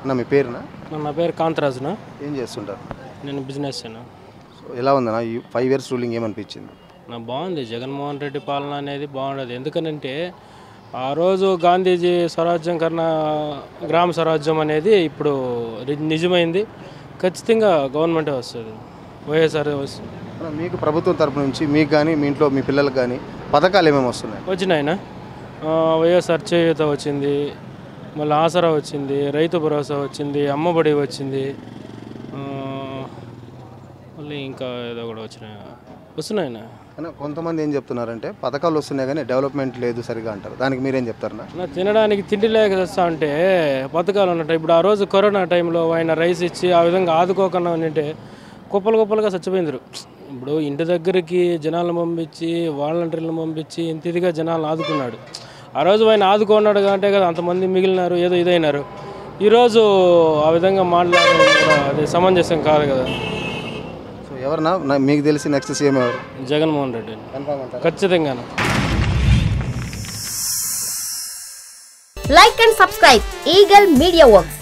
అన్న మీ పేరునా? నా పేరు కాంతరాజునా. ఏం చేస్తుంటారు? నేను బిజినెస్ అయినా. సో ఎలా ఉందన్న ఈ 5 years రూలింగ్ ఏమనిపించింది? నాకు బాగుంది. జగన్మోహన్ రెడ్డి పాలన అనేది బాగుండదు. ఎందుకనంటే ఆ రోజు గాంధీజీ స్వరాజ్యం కన్నా గ్రామ స్వరాజ్యం అనేది ఇప్పుడు నిజమైంది. ఖచ్చితంగా గవర్నమెంటే వస్తుంది, వైఎస్ఆర్ వస్తుంది. మీకు ప్రభుత్వం తరపు నుంచి మీకు కానీ మీ ఇంట్లో మీ పిల్లలకు కానీ పథకాలు ఏమేమి వస్తున్నాయి? వచ్చినాయన వైఎస్ఆర్ చేయూత వచ్చింది, మళ్ళీ ఆసరా వచ్చింది, రైతు భరోసా వచ్చింది, అమ్మఒడి వచ్చింది, మళ్ళీ ఇంకా ఏదో కూడా వస్తున్నాయన. కొంతమంది ఏం చెప్తున్నారంటే పథకాలు వస్తున్నాయి కానీ డెవలప్మెంట్ లేదు సరిగా అంటారు. దానికి మీరేం చెప్తారన్నా? తినడానికి తిండి లేక వస్తా ఉంటే పథకాలు ఉన్నట్టు. ఇప్పుడు ఆ రోజు కరోనా టైంలో ఆయన రైస్ ఇచ్చి ఆ విధంగా ఆదుకోకుండా ఉంటే కుప్పలుగా చచ్చిపోయిందరు. ఇప్పుడు ఇంటి దగ్గరికి జనాలను పంపించి వాలంటీర్లను పంపించి ఇంత ఇదిగా జనాలను ఆదుకున్నాడు. ఆ రోజు ఆయన ఆదుకున్నాడు అంటే కదా అంతమంది మిగిలినారు, ఏదో ఇదైనారు. ఈరోజు ఆ విధంగా మాట్లాడడం కూడా అది సమంజసం కాదు కదా. సో ఎవరన్నా మీకు తెలిసి నెక్స్ట్ సీఎం ఎవరు? జగన్మోహన్ రెడ్డి ఖచ్చితంగా. Like and subscribe Eagle Media Works.